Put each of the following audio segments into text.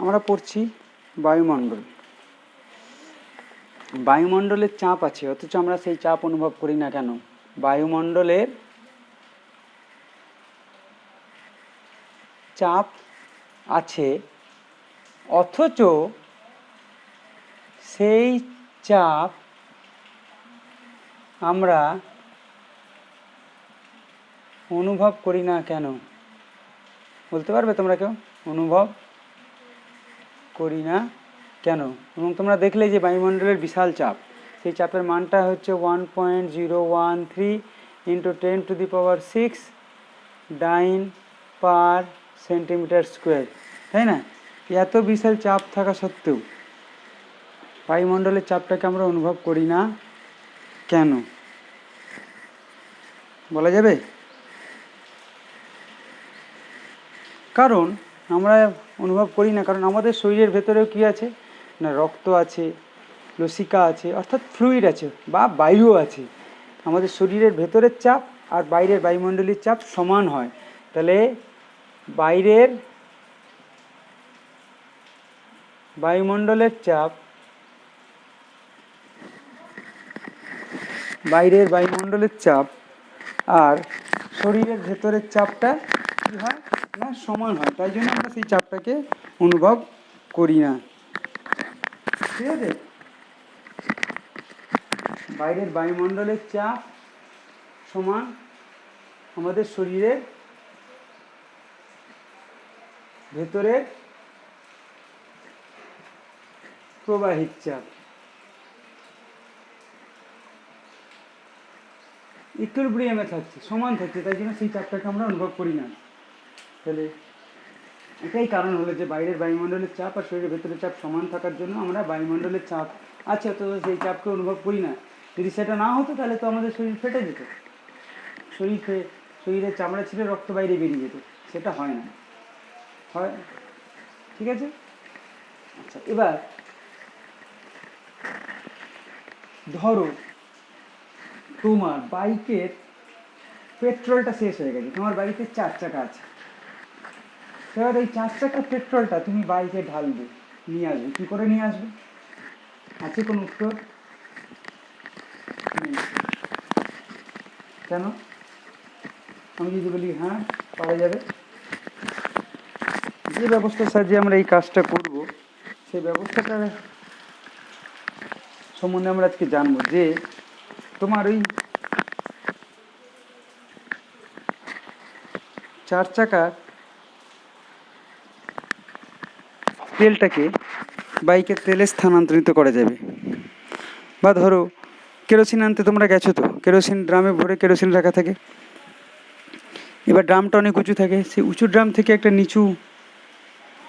আমরা পড়ছি বায়ুমণ্ডল। বায়ুমণ্ডলের চাপ আছে, অথচ আমরা সেই চাপ অনুভব করি না কেন? বায়ুমণ্ডলের চাপ আছে, অথচ সেই চাপ আমরা অনুভব করি না কেন? বলতে পারবে তোমরা কেউ? অনুভব করি না কেন? এবং তোমরা দেখলে যে বায়ুমণ্ডলের বিশাল চাপ, সেই চাপের মানটা হচ্ছে 1.013 × 10⁶ ডাইন পার সেন্টিমিটার স্কোয়ার, তাই না? এত বিশাল চাপ থাকা সত্ত্বেও বায়ুমণ্ডলের চাপটাকে আমরা অনুভব করি না কেন? বলা যাবে? কারণ আমরা অনুভব করি না কারণ আমাদের শরীরের ভেতরেও কী আছে না, রক্ত আছে, লসিকা আছে, অর্থাৎ ফ্লুইড আছে বা বায়ু আছে। আমাদের শরীরের ভেতরের চাপ আর বাইরের বায়ুমণ্ডলীয় চাপ সমান হয়। তাহলে বাইরের বায়ুমণ্ডলের চাপ আর শরীরের ভেতরের চাপটা কী হয় না, সমান হয়। তাই জন্য আমরা সেই চাপটাকে অনুভব করি না। ঠিক আছে? বাইরের বায়ুমণ্ডলের চাপ সমান আমাদের শরীরের ভেতরের প্রবাহিত চাপ। ইকুইলিব্রিয়ামে থাকছে, সমান থাকছে, তাই জন্য সেই চাপটাকে আমরা অনুভব করি না। তাহলে এটাই কারণ হলো যে বাইরের বায়ুমণ্ডলের চাপ আর শরীরের ভেতরের চাপ সমান থাকার জন্য আমরা বায়ুমণ্ডলের চাপ আছে অথচ সেই চাপকে অনুভব করি না। যদি সেটা না হতো তাহলে তো আমাদের শরীর ফেটে যেত, শরীরের চামড়া ছিঁড়ে রক্ত বাইরে বেরিয়ে যেত। সেটা হয় না, হয়? ঠিক আছে? আচ্ছা, এবার ধরো তোমার বাইকের পেট্রোলটা শেষ হয়ে গেছে, তোমার বাড়িতে 4 চাকা আছে। এবার এই 4 চাকার পেট্রোলটা তুমি বাইকে ঢালবে, নিয়ে আসবে। কী করে নিয়ে আসবে? আছে কোনো উত্তর? কেন? আমি যদি বলি হ্যাঁ পারা যাবে, যে ব্যবস্থার সাহায্যে আমরা এই কাজটা করব সেই ব্যবস্থাটা সম্বন্ধে আমরা আজকে জানবো। যে তোমার ওই 4 চাকার তেলটাকে বাইকের তেলে স্থানান্তরিত করা যাবে। বা ধরো কেরোসিন আনতে তোমরা গেছো, তো কেরোসিন ড্রামে ভরে কেরোসিন রাখা থাকে। এবার ড্রামটা অনেক উঁচু থাকে, সেই উঁচু ড্রাম থেকে একটা নিচু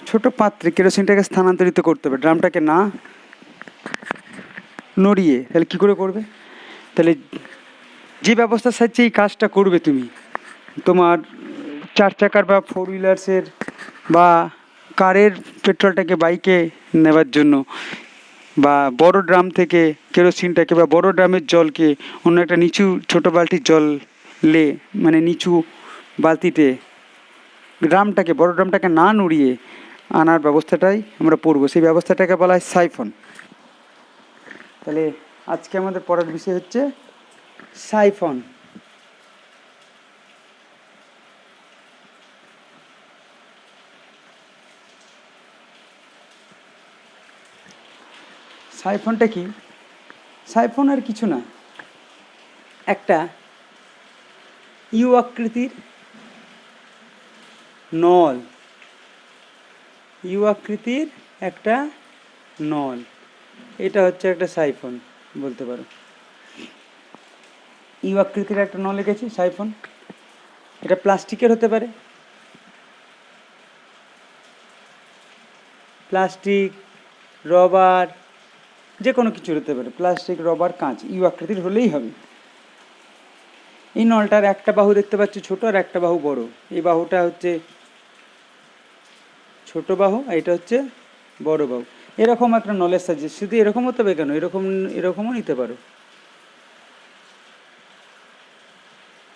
ছোট পাত্রে কেরোসিনটাকে স্থানান্তরিত করতে হবে, ড্রামটাকে না নড়িয়ে। তাহলে কী করে করবে? তাহলে যে ব্যবস্থার সাহায্যে এই কাজটা করবে তুমি, তোমার 4 চাকার বা 4 হুইলার্সের বা কারের পেট্রোলটাকে বাইকে নেবার জন্য, বা বড় ড্রাম থেকে কেরোসিনটাকে বা বড় ড্রামের জলকে অন্য একটা নিচু ছোট বালতির জলে, মানে নিচু বালতিতে বড় ড্রামটাকে না নড়িয়ে আনার ব্যবস্থাটাই আমরা পড়বো। সেই ব্যবস্থাটাকে বলা হয় সাইফন। তাহলে আজকে আমাদের পড়ার বিষয় হচ্ছে সাইফন। সাইফনটা কি? সাইফন আর কিছু না, একটা ইউ আকৃতির নল, ইউ আকৃতির একটা নল, এটা হচ্ছে একটা সাইফন বলতে পারো। ইউ আকৃতির একটা নল এঁকেছি, সাইফন। এটা প্লাস্টিকের হতে পারে, প্লাস্টিক, রবার, যে কোনো কিছু হতে পারে। প্লাস্টিক, রবার, কাঁচ, ইউ আকৃতির হলেই হবে। এই নলটার একটা বাহু দেখতে পাচ্ছি ছোট আর একটা বাহু বড়। এই বাহুটা হচ্ছে ছোট বাহু, আর এটা হচ্ছে বড় বাহু। এরকম একটা নলের সাহায্যে, শুধু এরকম হতে হবে কেন, এরকমও নিতে পারো,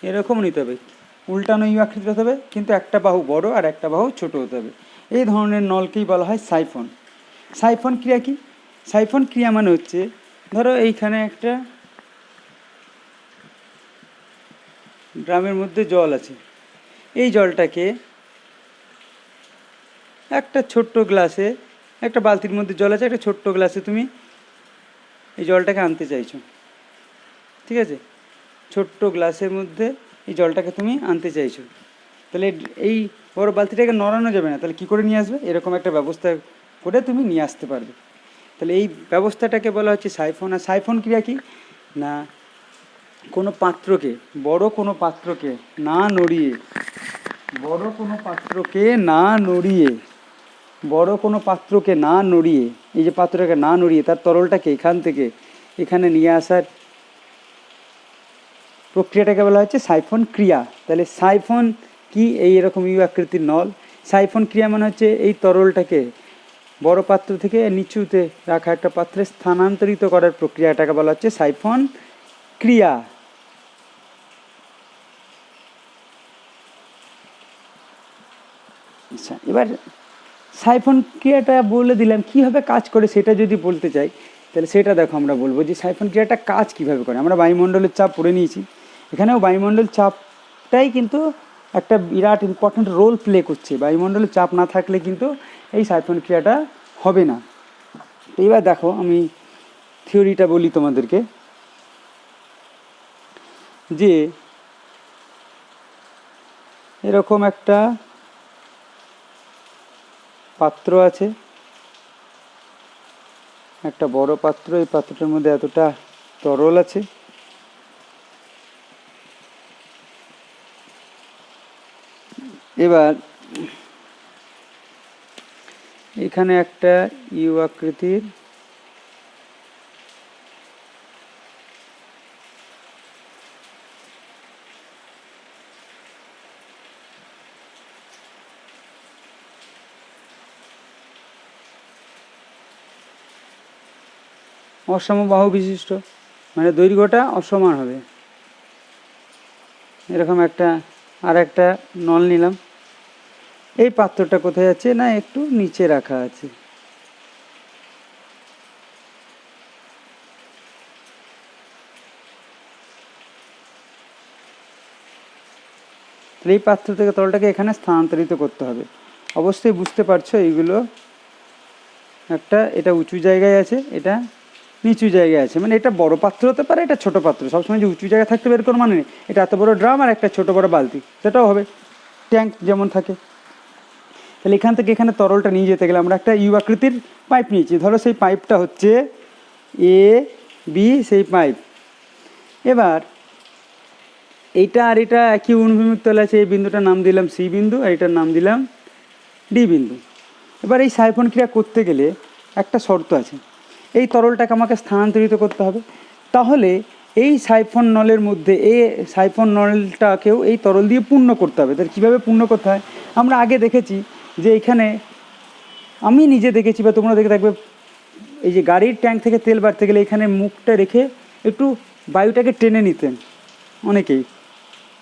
এরকমও নিতে হবে। উল্টানো ইউ আকৃতি হতে হবে, কিন্তু একটা বাহু বড় আর একটা বাহু ছোট হতে হবে। এই ধরনের নলকেই বলা হয় সাইফন। সাইফন ক্রিয়া কি? সাইফন ক্রিয়া মানে হচ্ছে, ধরো এইখানে একটা ড্রামের মধ্যে জল আছে, এই জলটাকে একটা ছোট্ট গ্লাসে, একটা বালতির মধ্যে জল আছে, একটা ছোট্ট গ্লাসে তুমি এই জলটাকে আনতে চাইছো, ঠিক আছে? ছোট্ট গ্লাসের মধ্যে এই জলটাকে তুমি আনতে চাইছো, তাহলে এই বড় বালতিটাকে নড়ানো যাবে না, তাহলে কী করে নিয়ে আসবে? এরকম একটা ব্যবস্থা করে তুমি নিয়ে আসতে পারবে। তাহলে এই ব্যবস্থাটাকে বলা হচ্ছে সাইফন। আর সাইফন ক্রিয়া কি না, কোনো পাত্রকে, বড় কোনো পাত্রকে না নড়িয়ে, বড় কোনো পাত্রকে না নড়িয়ে, বড় কোনো পাত্রকে না নড়িয়ে, এই যে পাত্রটাকে না নড়িয়ে তার তরলটাকে এখান থেকে এখানে নিয়ে আসার প্রক্রিয়াটাকে বলা হচ্ছে সাইফন ক্রিয়া। তাহলে সাইফন কি? এই এরকম ইউ আকৃতির নল। সাইফন ক্রিয়া মানে হচ্ছে এই তরলটাকে বড় পাত্র থেকে নিচুতে রাখা একটা পাত্রে স্থানান্তরিত করার প্রক্রিয়াটাকে বলা হচ্ছে সাইফন ক্রিয়া। আচ্ছা, এবার সাইফন ক্রিয়াটা বলে দিলাম, কীভাবে কাজ করে সেটা যদি বলতে চাই তাহলে সেটা দেখো, আমরা বলবো যে সাইফন ক্রিয়াটা কাজ কীভাবে করে। আমরা বায়ুমণ্ডলের চাপ পড়ে নিয়েছি, এখানেও বায়ুমণ্ডল চাপটাই কিন্তু একটা বিরাট ইম্পর্ট্যান্ট রোল প্লে করছে। বায়ুমণ্ডলের চাপ না থাকলে কিন্তু এই সাইফন ক্রিয়াটা হবে না। তো এবার দেখো, আমি থিওরিটা বলি তোমাদেরকে, যে এরকম একটা পাত্র আছে, একটা বড় পাত্র, এই পাত্রটার মধ্যে এতটা তরল আছে, এবার এখানে একটা ইউ আকৃতির অসমবাহু বিশিষ্ট, মানে দৈর্ঘ্যটা অসমান হবে, এরকম একটা আর একটা নল নিলাম। এই পাত্রটা কোথায় আছে না, একটু নিচে রাখা আছে। এই পাত্র থেকে তরলটাকে এখানে স্থানান্তরিত করতে হবে। অবশ্যই বুঝতে পারছো এইগুলো, একটা এটা উঁচু জায়গায় আছে, এটা নিচু জায়গায় আছে, মানে এটা বড় পাত্র হতে পারে, এটা ছোট পাত্র। সবসময় যে উঁচু জায়গায় থাকতে বের করে মানে নেই, এটা এত বড় ড্রাম আর একটা ছোট বড় বালতি, সেটাও হবে, ট্যাঙ্ক যেমন থাকে। তাহলে এখান থেকে এখানে তরলটা নিয়ে যেতে গেলে আমরা একটা ইউ আকৃতির পাইপ নিয়েছি। ধরো সেই পাইপটা হচ্ছে এ বি, সেই পাইপ। এবার এইটা আর এটা একই অনুভূমিক তলে আছে, এই বিন্দুটার নাম দিলাম সি বিন্দু, আর এটার নাম দিলাম ডি বিন্দু। এবার এই সাইফন ক্রিয়া করতে গেলে একটা শর্ত আছে, এই তরলটাকে আমাকে স্থানান্তরিত করতে হবে। তাহলে এই সাইফন নলের মধ্যে এই সাইফন নলটাকেও এই তরল দিয়ে পূর্ণ করতে হবে। তাহলে কীভাবে পূর্ণ করতে হয় আমরা আগে দেখেছি, যে এখানে আমি নিজে দেখেছি বা তোমরা দেখে থাকবে, এই যে গাড়ির ট্যাঙ্ক থেকে তেল বাড়তে গেলে এখানে মুখটা রেখে একটু বায়ুটাকে টেনে নিতেন অনেকেই,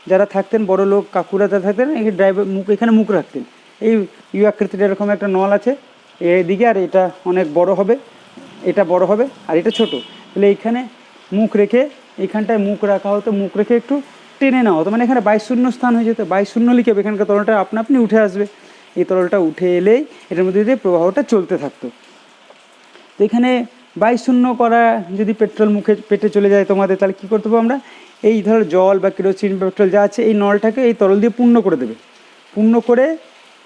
যারা থাকতেন বড় লোক কাকুরা যারা থাকতেন, এই ড্রাইভার মুখ এখানে মুখ রাখতেন। এই ইউ আকৃতির এরকম একটা নল আছে এইদিকে, আর এটা অনেক বড় হবে, এটা বড় হবে আর এটা ছোট। তাহলে এইখানে মুখ রেখে, এইখানটায় মুখ রাখা হতো, মুখ রেখে একটু টেনে নেওয়া হতো, মানে এখানে বায়ুশূন্য স্থান হয়ে যেত। বায়ুশূন্য লিখে এখানকার তরলটা আপনা আপনি উঠে আসবে। এই তরলটা উঠে এলেই এটার মধ্যে দিয়ে প্রবাহটা চলতে থাকতো। তো এখানে বায়ুশূন্য করা যদি পেট্রোল মুখে পেটে চলে যায় তোমাদের, তাহলে কী করতে হবে আমরা, এই ধরো জল বা কেরোসিন পেট্রোল যা আছে এই নলটাকে এই তরল দিয়ে পূর্ণ করে দেবে।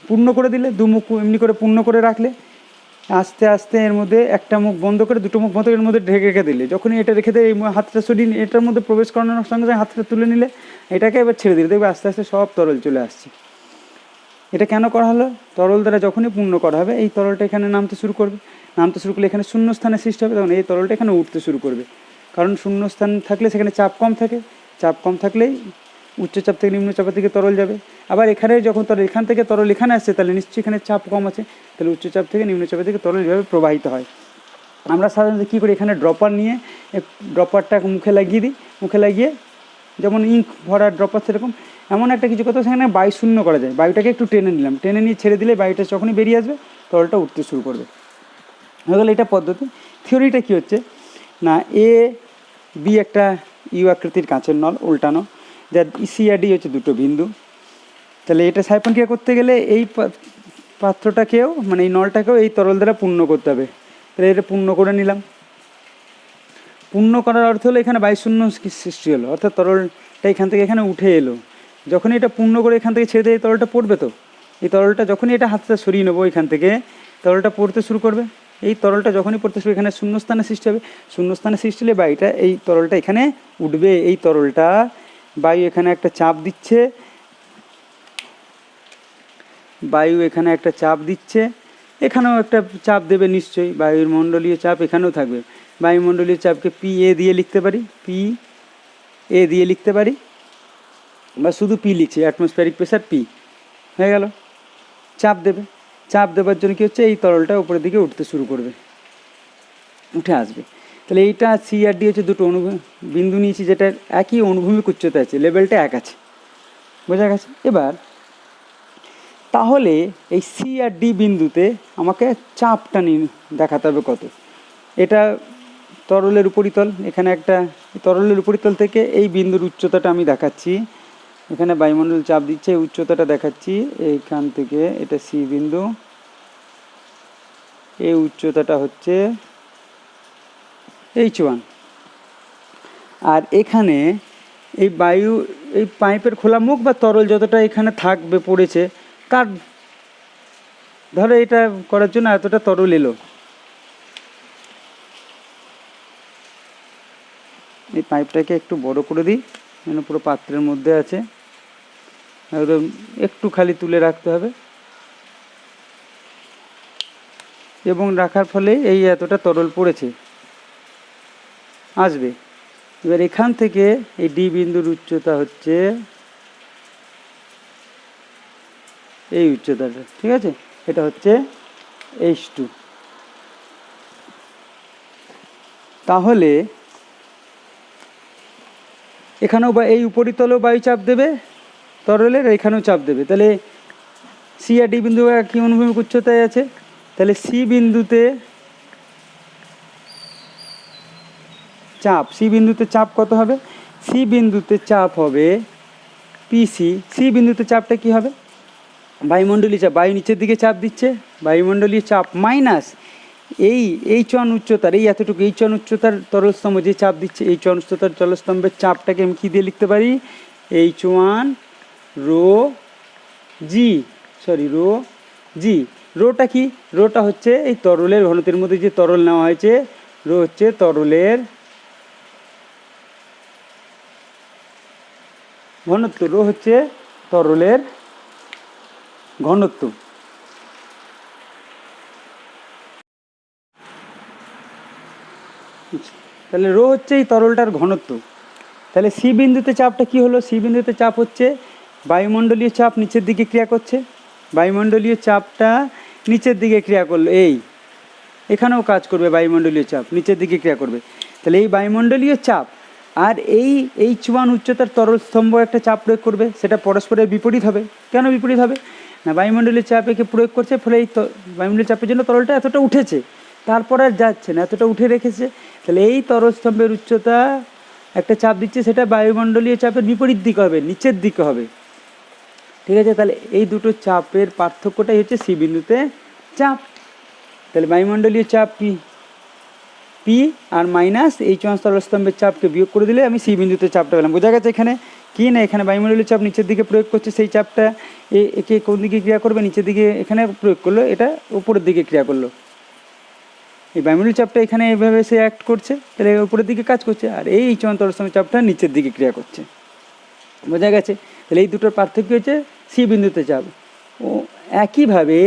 পূর্ণ করে দিলে দুমুখ এমনি করে পূর্ণ করে রাখলে, আস্তে আস্তে এর মধ্যে একটা মুখ বন্ধ করে দুটো মুখ বন্ধ করে এর মধ্যে ঢেকে রেখে দিলে, যখনই এটা রেখে দেয় এই হাতটা সরিয়ে এটার মধ্যে প্রবেশ করানোর সঙ্গে সঙ্গে হাতটা তুলে নিলে, এটাকে এবার ছেড়ে দিলে, দেখবে আস্তে আস্তে সব তরল চলে আসছে। এটা কেন করা হলো, তরল দ্বারা যখনই পূর্ণ করা হবে এই তরলটা এখানে নামতে শুরু করবে, এখানে শূন্য স্থানের সৃষ্টি হবে, তখন এই তরলটা এখানে উঠতে শুরু করবে। কারণ শূন্য স্থান থাকলে সেখানে চাপ কম থাকে, চাপ কম থাকলেই উচ্চচাপ থেকে নিম্নচাপের দিকে তরল যাবে। আবার এখানে যখন তরল এখান থেকে তরল এখানে আসছে, তাহলে নিশ্চয়ই এখানে চাপ কম আছে, তাহলে উচ্চচাপ থেকে নিম্নচাপের দিকে তরল এভাবে প্রবাহিত হয়। আমরা সাধারণত কী করি, এখানে ড্রপার নিয়ে ড্রপারটা মুখে লাগিয়ে দিই, মুখে লাগিয়ে যেমন ইঙ্ক ভরা ড্রপার সেরকম এমন একটা কিছু কথা সেখানে বায়ু শূন্য করা যায়, বায়ুটাকে একটু টেনে নিলাম, টেনে নিয়ে ছেড়ে দিলে বায়ুটা যখনই বেরিয়ে আসবে তরলটা উঠতে শুরু করবে। হয়ে গেল এটা পদ্ধতি। থিওরিটা কী হচ্ছে না, এ বি একটা ইউ আকৃতির কাঁচের নল উল্টানো, যার সি আর ডি হচ্ছে দুটো বিন্দু। তাহলে এটা সাইফন ক্রিয়া করতে গেলে এই পাত্রটাকেও মানে এই নলটাকেও এই তরল দ্বারা পূর্ণ করতে হবে। তাহলে এটা পূর্ণ করে নিলাম। পূর্ণ করার অর্থ হলো এখানে বায়ুশূন্য সৃষ্টি হলো, অর্থাৎ তরলটা এখান থেকে এখানে উঠে এলো। যখনই এটা পূর্ণ করে এখান থেকে ছেড়ে দিয়ে তরলটা পড়বে, তো এই তরলটা যখনই এটা হাতটা সরিয়ে নেবো এখান থেকে তরলটা পড়তে শুরু করবে। এই তরলটা যখনই পড়তে শুরু, এখানে শূন্যস্থানে সৃষ্টি হবে, শূন্যস্থানে সৃষ্টি হলে বায়ুটা এই তরলটা এখানে উঠবে। এই তরলটা বায়ু এখানে একটা চাপ দিচ্ছে, বায়ু এখানে একটা চাপ দিচ্ছে, এখানেও একটা চাপ দেবে নিশ্চয়ই, বায়ুর মণ্ডলীয় চাপ এখানেও থাকবে। বায়ুমণ্ডলীয় চাপকে পি এ দিয়ে লিখতে পারি, পি এ দিয়ে লিখতে পারি, বা শুধু পি লিখছি, অ্যাটমসফিয়ারিক প্রেসার পি হয়ে গেল। চাপ দেবে, চাপ দেওয়ার জন্য কী হচ্ছে, এই তরলটা উপরের দিকে উঠতে শুরু করবে, উঠে আসবে। তাহলে এইটা সি আর ডি হচ্ছে দুটো বিন্দু নিয়েছি, যেটা একই অনুভূমিক উচ্চতা আছে, লেভেলটা এক আছে, বোঝা গেছে। এবার তাহলে এই সি আর ডি বিন্দুতে আমাকে চাপটা নিয়ে দেখাতে হবে কত। এটা তরলের উপরিতল, এখানে একটা তরলের উপরিতল থেকে এই বিন্দুর উচ্চতাটা আমি দেখাচ্ছি, এখানে বায়ুমণ্ডল চাপ দিচ্ছে, এই উচ্চতাটা দেখাচ্ছি এইখান থেকে, এটা সি বিন্দু, এই উচ্চতাটা হচ্ছে H1। আর এখানে এই বায়ু, এই পাইপের খোলা মুখ বা তরল যতটা এখানে থাকবে পড়েছে, কার ধরো এটা করার জন্য এতটা তরল এলো, এই পাইপটাকে একটু বড় করে দিই, যেন পুরো পাত্রের মধ্যে আছে, একদম একটু খালি তুলে রাখতে হবে, এবং রাখার ফলে এই এতটা তরল পড়েছে আসবে। এবার এখান থেকে এই ডি বিন্দুর উচ্চতা হচ্ছে এই উচ্চতাটা, ঠিক আছে, এটা হচ্ছে H2। তাহলে এখানেও বা এই উপরিতলেও বায়ু চাপ দেবে তরলের, এখানেও চাপ দেবে। তাহলে সি আর ডি বিন্দু কি অনুভূমিক উচ্চতায় আছে, তাহলে সি বিন্দুতে চাপ, সি বিন্দুতে চাপ কত হবে, সি বিন্দুতে চাপ হবে পিসি। সি বিন্দুতে চাপটা কি হবে, বায়ুমণ্ডলীয় চাপ, বায়ু নিচের দিকে চাপ দিচ্ছে, বায়ুমণ্ডলীয় চাপ মাইনাস এই H1 উচ্চতার, এই এতটুকু H1 উচ্চতার তরলস্তম্ভ যে চাপ দিচ্ছে, H1 উচ্চতার তরলস্তম্ভের চাপটাকে আমি কী দিয়ে লিখতে পারি, H1 রো জি, রো জি। রোটা কি, রোটা হচ্ছে এই তরলের ঘনত্বের মধ্যে যে তরল নেওয়া হয়েছে, রো হচ্ছে তরলের ঘনত্ব, রো হচ্ছে তরলের ঘনত্ব। তাহলে রো হচ্ছে এই তরলটার ঘনত্ব। তাহলে সি বিন্দুতে চাপটা কি হলো, সি বিন্দুতে চাপ হচ্ছে বায়ুমণ্ডলীয় চাপ নিচের দিকে ক্রিয়া করছে, বায়ুমণ্ডলীয় চাপটা নিচের দিকে ক্রিয়া করলো, এই এখানেও কাজ করবে, বায়ুমণ্ডলীয় চাপ নিচের দিকে ক্রিয়া করবে। তাহলে এই বায়ুমণ্ডলীয় চাপ আর এই H1 উচ্চতার তরল স্তম্ভ একটা চাপ প্রয়োগ করবে, সেটা পরস্পরের বিপরীত হবে। কেন বিপরীত হবে না, বায়ুমণ্ডলীয় চাপ একে প্রয়োগ করছে, ফলে এই বায়ুমণ্ডলীয় চাপের জন্য তরলটা এতটা উঠেছে, তারপর আর যাচ্ছে না, এতটা উঠে রেখেছে। তাহলে এই তরল স্তম্ভের উচ্চতা একটা চাপ দিচ্ছে, সেটা বায়ুমণ্ডলীয় চাপের বিপরীত দিকে হবে, নিচের দিকে হবে, ঠিক আছে। তাহলে এই দুটো চাপের পার্থক্যটাই হচ্ছে সি বিন্দুতে চাপ। তাহলে বায়ুমণ্ডলীয় চাপ P, P R minus H1 তরলস্তম্ভের চাপকে বিয়োগ করে দিলে আমি সি বিন্দুতে চাপটা পেলাম। বোঝা গেছে এখানে কি না, এখানে বায়ুমণ্ডলীয় চাপ নিচের দিকে প্রয়োগ করছে, সেই চাপটা একে কোন দিকে ক্রিয়া করবে, নিচের দিকে এখানে প্রয়োগ করলো, এটা উপরের দিকে ক্রিয়া করলো। এই বায়ুমণ্ডলীয় চাপটা এখানে এইভাবে সে অ্যাক্ট করছে, তাহলে উপরের দিকে কাজ করছে, আর এই H1 তরলস্তম্ভের চাপটা নিচের দিকে ক্রিয়া করছে। বোঝা গেছে। তাহলে এই দুটোর পার্থক্য হচ্ছে সি বিন্দুতে চাপ। ও একইভাবে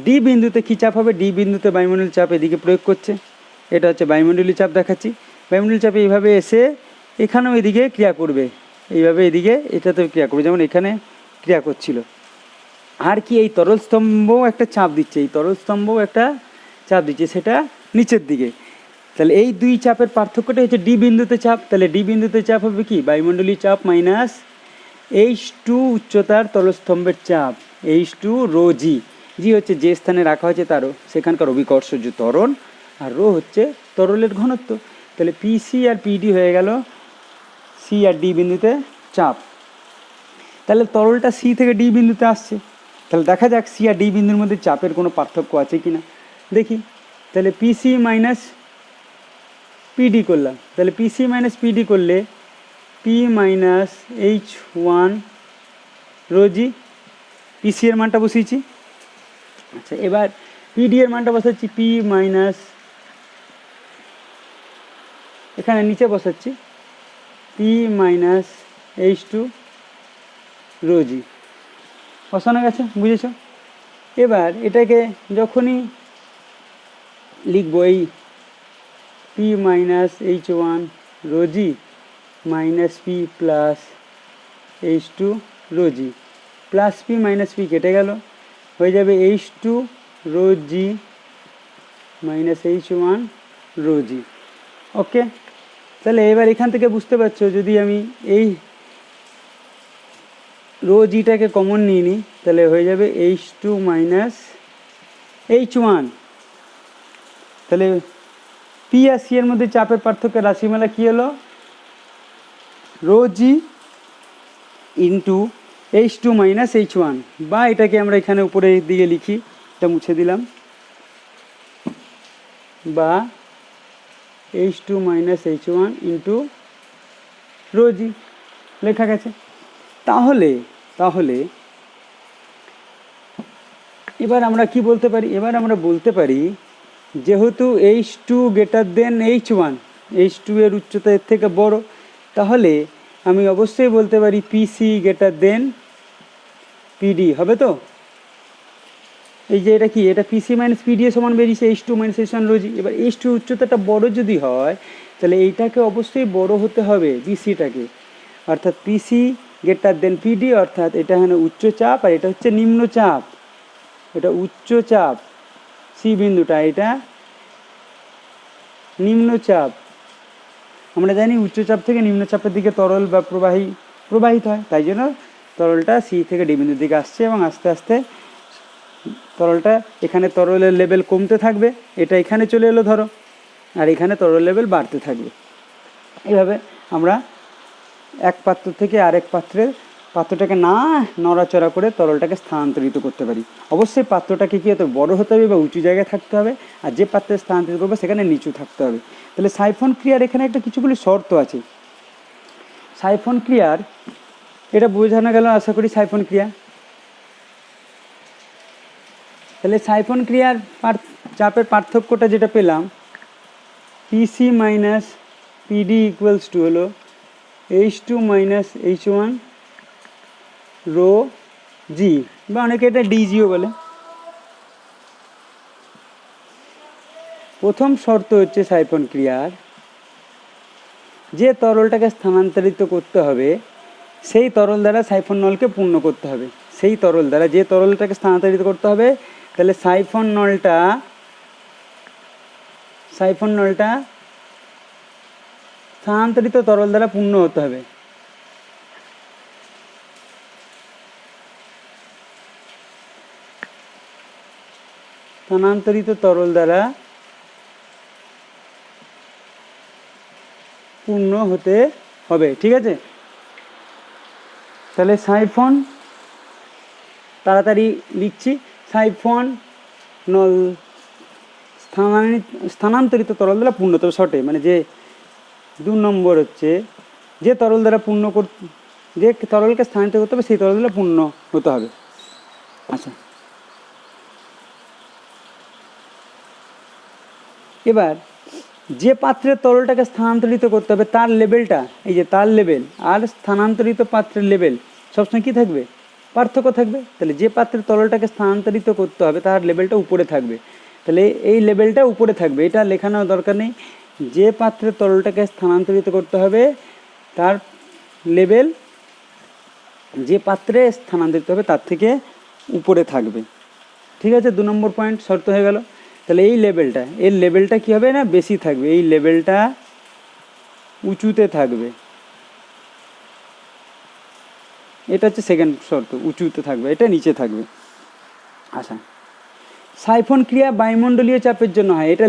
ডি বিন্দুতে কী চাপ হবে, ডি বিন্দুতে বায়ুমণ্ডলীয় চাপ এদিকে প্রয়োগ করছে, এটা হচ্ছে বায়ুমণ্ডলীয় চাপ দেখাচ্ছি। বায়ুমণ্ডলীয় চাপ এইভাবে এসে এখানেও এদিকে ক্রিয়া করবে, এইভাবে এদিকে এটাতেও ক্রিয়া করবে, যেমন এখানে ক্রিয়া করছিল। আর কি, এই তরল স্তম্ভও একটা চাপ দিচ্ছে, এই তরল স্তম্ভও একটা চাপ দিচ্ছে, সেটা নিচের দিকে। তাহলে এই দুই চাপের পার্থক্যটা হচ্ছে ডি বিন্দুতে চাপ। তাহলে ডি বিন্দুতে চাপ হবে কি, বায়ুমণ্ডলীয় চাপ মাইনাস H2 উচ্চতার তলস্তম্ভের চাপ, H2 রো জি, জি হচ্ছে যে স্থানে রাখা হয়েছে তারও সেখানকার অভিকর্ষজ ত্বরণ, আর রো হচ্ছে তরলের ঘনত্ব। তাহলে পিসি আর পিডি হয়ে গেল সি আর ডি বিন্দুতে চাপ। তাহলে তরলটা সি থেকে ডি বিন্দুতে আসছে, তাহলে দেখা যাক সি আর ডি বিন্দুর মধ্যে চাপের কোনো পার্থক্য আছে কি না দেখি। তাহলে পিসি মাইনাস পিডি করলাম, তাহলে পিসি মাইনাস পিডি করলে পি মাইনাস H1 রো জি, পিসি এর মানটা বসিয়েছি। আচ্ছা, এবার পিডি এর মানটা বসাচ্ছি পি মাইনাস, এখানে নিচে বসাচ্ছি পি মাইনাস H2 রো জি, বসানো গেছে, বুঝেছ? এবার এটাকে যখনই লিখবো, এই P minus H1 rho G minus P plus H2 rho G, plus P minus P কেটে গেল, হয়ে যাবে H2 rho G minus H1 rho G. Okay, তাহলে এবার এখান থেকে বুঝতে পারছো, যদি আমি এই রো জিটাকে কমন নিয়ে নিই তাহলে হয়ে যাবে H2 মাইনাস H1। তাহলে পি আর সি এর মধ্যে চাপের পার্থক্যের রাশিমালা কী হলো? রো জি ইন্টু H2 মাইনাস H1, বা এটাকে আমরা এখানে উপরে দিকে লিখি, এটা মুছে দিলাম, বা H2 minus H1 into rho জি, লেখা গেছে। তাহলে তাহলে এবার আমরা কি বলতে পারি? এবার আমরা বলতে পারি যেহেতু H2 greater than H1, H2 এর উচ্চতা এর থেকে বড়, তাহলে আমি অবশ্যই বলতে পারি পিসি গ্রেটার দেন পিডি, হবে তো? এই যে এটা কি, এটা পিসি মাইনাস পিডি এর সমান বেরিয়েছে H2 মাইনাস H1 রো জি। এবার H2 উচ্চতাটা বড় যদি হয় তাহলে এইটাকে অবশ্যই বড় হতে হবে পিসিটাকে, অর্থাৎ পিসি গ্রেটার দেন পিডি, অর্থাৎ এটা হলো উচ্চ চাপ আর এটা হচ্ছে নিম্ন চাপ। এটা উচ্চ চাপ সি বিন্দুটা, এটা নিম্ন চাপ। আমরা জানি উচ্চচাপ থেকে নিম্নচাপের দিকে তরল বা প্রবাহিত হয়, তাই জন্য তরলটা সি থেকে ডি বিন্দুর দিকে আসছে এবং আস্তে আস্তে তরলটা, এখানে তরলের লেভেল কমতে থাকবে, এটা এখানে চলে এলো ধরো, আর এখানে তরল লেভেল বাড়তে থাকবে। এইভাবে আমরা এক পাত্র থেকে আরেক পাত্রটাকে না নড়াচড়া করে তরলটাকে স্থানান্তরিত করতে পারি। অবশ্যই পাত্রটাকে কী হতে বড় হতে হবে বা উঁচু জায়গায় থাকতে হবে, আর যে পাত্রে স্থানান্তরিত করবে সেখানে নিচু থাকতে হবে। তাহলে সাইফন ক্রিয়ার এখানে একটা কিছুগুলি শর্ত আছে। সাইফন ক্রিয়ার এটা বোঝানো গেল আশা করি। সাইফন ক্রিয়া, তাহলে সাইফন ক্রিয়ার চাপের পার্থক্যটা যেটা পেলাম, পিসি মাইনাস পিডি ইকুয়ালস টু হলো H2 মাইনাস H1 রো জি, বা অনেকে এটা ডিজিও বলে। প্রথম শর্ত হচ্ছে সাইফন ক্রিয়ার, যে তরলটাকে স্থানান্তরিত করতে হবে সেই তরল দ্বারা সাইফন নলকে পূর্ণ করতে হবে। সেই তরল দ্বারা যে তরলটাকে স্থানান্তরিত করতে হবে, তাহলে সাইফন নলটা স্থানান্তরিত তরল দ্বারা পূর্ণ হতে হবে। স্থানান্তরিত তরল দ্বারা পূর্ণ হতে হবে, ঠিক আছে? তাহলে সাইফন, তাড়াতাড়ি লিখছি, সাইফন নল স্থানান্তরিত তরল দ্বারা পূর্ণ হতে হবে শর্টে, মানে যে 2 নম্বর হচ্ছে যে তরল দ্বারা যে তরলকে স্থানান্তরিত করতে হবে সেই তরল দ্বারা পূর্ণ হতে হবে। আচ্ছা, এবার যে পাত্রের তরলটাকে স্থানান্তরিত করতে হবে তার লেভেলটা, এই যে তার লেভেল আর স্থানান্তরিত পাত্রের লেভেল সবসময় কী থাকবে? পার্থক্য থাকবে। তাহলে যে পাত্রের তরলটাকে স্থানান্তরিত করতে হবে তার লেভেলটা উপরে থাকবে, তাহলে এই লেভেলটা উপরে থাকবে, এটা লেখানোর দরকার নেই। যে পাত্রের তরলটাকে স্থানান্তরিত করতে হবে তার লেভেল যে পাত্রে স্থানান্তরিত হবে তার থেকে উপরে থাকবে, ঠিক আছে? 2 নম্বর পয়েন্ট শর্ত হয়ে গেল। তাহলে এই লেভেলটা, এর লেভেলটা কী হবে না? বেশি থাকবে, এই লেভেলটা উঁচুতে থাকবে। এটা হচ্ছে সেকেন্ড শর্ত, উঁচুতে থাকবে, এটা নিচে থাকবে। আচ্ছা, সাইফন ক্রিয়া বায়ুমণ্ডলীয় চাপের জন্য হয়, এটা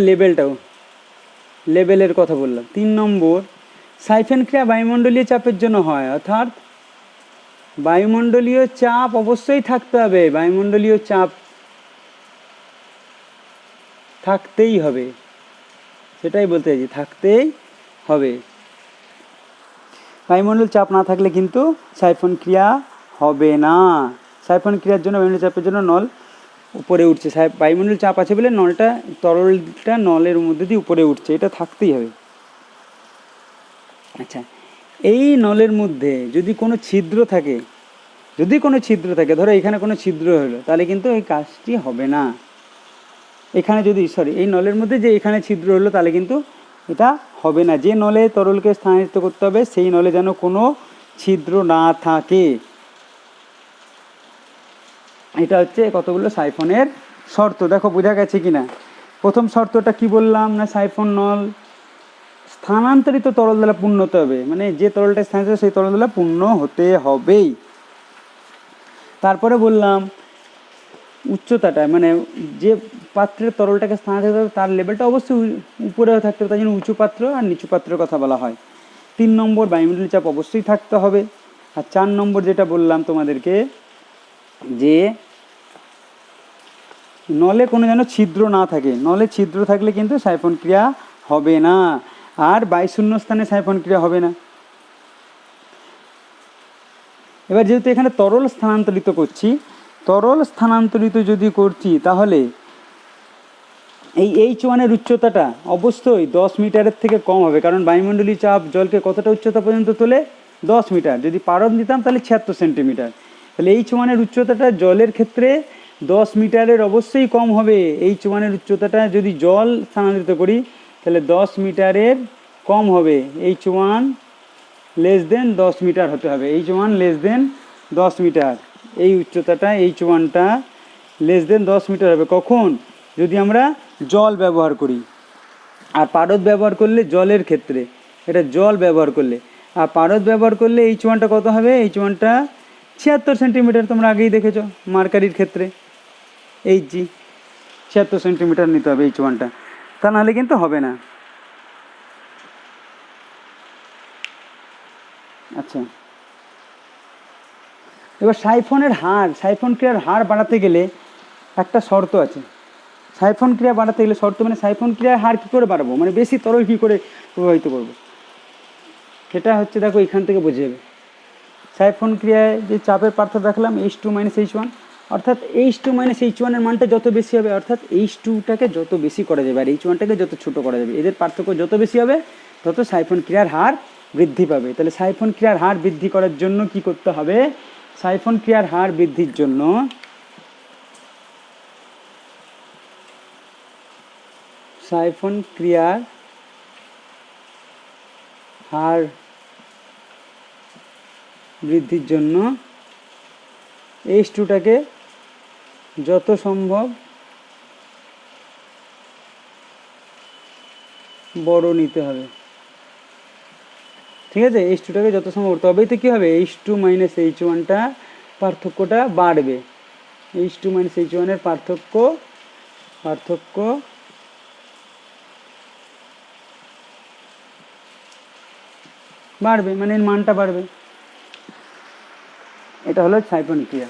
লেভেলের কথা বললাম। 3 নম্বর, সাইফন ক্রিয়া বায়ুমণ্ডলীয় চাপের জন্য হয়, অর্থাৎ বায়ুমণ্ডলীয় চাপ অবশ্যই থাকতে হবে, বায়ুমণ্ডলীয় চাপ থাকতেই হবে, সেটাই বলতে চাইছি, থাকতেই হবে। বায়ুমণ্ডল চাপ না থাকলে কিন্তু সাইফন ক্রিয়া হবে না। সাইফন ক্রিয়ার জন্য বায়ুমণ্ডল চাপের জন্য নল উপরে উঠছে, বায়ুমণ্ডল চাপ আছে বলে নলটা, তরলটা নলের মধ্যে দিয়ে উপরে উঠছে, এটা থাকতেই হবে। আচ্ছা, এই নলের মধ্যে যদি কোনো ছিদ্র থাকে, ধরো এখানে কোনো ছিদ্র হলো, তাহলে কিন্তু এই কাজটি হবে না। এখানে যদি এই নলের মধ্যে যে এখানে ছিদ্র হলো, তাহলে কিন্তু এটা হবে না। যে নলে তরলকে স্থানান্তরিত করতে হবে, সেই নলে যেন কোনো ছিদ্র না থাকে। এটা হচ্ছে কতগুলো সাইফনের শর্ত। দেখো বোঝা গেছে কিনা। প্রথম শর্তটা কি বললাম না, সাইফন নল স্থানান্তরিত তরল দ্বারা পূর্ণ হতে হবে, মানে যে তরলটা স্থানান্তরিত সেই তরল দ্বারা পূর্ণ হতে হবেই। তারপরে বললাম উচ্চতাটা, মানে যে পাত্রের তরলটাকে স্থানান্তরিত হবে তার লেভেলটা অবশ্যই উপরে থাকতে হবে, তাই জন্য উঁচু পাত্র আর নিচু পাত্রের কথা বলা হয়। 3 নম্বর, বায়ুমণ্ডলীয় চাপ অবশ্যই থাকতে হবে। আর 4 নম্বর যেটা বললাম তোমাদেরকে, যে নলে কোনো যেন ছিদ্র না থাকে, নলে ছিদ্র থাকলে কিন্তু সাইফন ক্রিয়া হবে না, আর বায়ুশূন্য স্থানে সাইফন ক্রিয়া হবে না। এবার যেহেতু এখানে তরল স্থানান্তরিত করছি, যদি করছি তাহলে এই H1-এর উচ্চতাটা অবশ্যই 10 মিটারের থেকে কম হবে, কারণ বায়ুমণ্ডলীয় চাপ জলকে কতটা উচ্চতা পর্যন্ত তোলে? 10 মিটার। যদি পারদ দিতাম তাহলে 76 সেন্টিমিটার। তাহলে H1-এর উচ্চতাটা জলের ক্ষেত্রে 10 মিটারের অবশ্যই কম হবে। H1-এর উচ্চতাটা যদি জল স্থানান্তরিত করি তাহলে 10 মিটারের কম হবে। H1 লেস দেন 10 মিটার হতে হবে, H1 লেস দেন 10 মিটার। এই উচ্চতাটা H1টা লেস দেন 10 মিটার হবে। কখন? যদি আমরা জল ব্যবহার করি। আর পারদ ব্যবহার করলে জলের ক্ষেত্রে, এটা জল ব্যবহার করলে, আর পারদ ব্যবহার করলে H1টা কত হবে? H1টা 76 সেন্টিমিটার। তোমরা আগেই দেখেছো মার্কারির ক্ষেত্রে, Hg 76 সেন্টিমিটার নিতে হবে H1টা, তা নাহলে কিন্তু হবে না। আচ্ছা, এবার সাইফন ক্রিয়ার হার বাড়াতে গেলে একটা শর্ত আছে। সাইফন ক্রিয়া বাড়াতে গেলে শর্ত, মানে সাইফন ক্রিয়ার হার কী করে বাড়াবো, মানে বেশি তরল কী করে প্রবাহিত করবো, সেটা হচ্ছে দেখো এখান থেকে বুঝে যাবে। সাইফন ক্রিয়ায় যে চাপের পার্থক্য রাখলাম H2 - H1, অর্থাৎ H2 - H1-এর মানটা যত বেশি হবে, অর্থাৎ H2টাকে যত বেশি করা যাবে আর H1টাকে যত ছোট করা যাবে, এদের পার্থক্য যত বেশি হবে তত সাইফন ক্রিয়ার হার বৃদ্ধি পাবে। তাহলে সাইফন ক্রিয়ার হার বৃদ্ধি করার জন্য কি করতে হবে? সাইফন ক্রিয়ার হার বৃদ্ধির জন্য সাইফন ক্রিয়ার হার বৃদ্ধির জন্য H2টাকে যত সম্ভব বড় নিতে হবে। ঠিক আছে, H2টাকে যত সম্ভব, তবেই তো কী হবে? H2 - H1টা পার্থক্যটা বাড়বে। H2 - H1-এর পার্থক্য বাড়বে, মানে এর মানটা বাড়বে। এটা হলো সাইফন ক্রিয়া।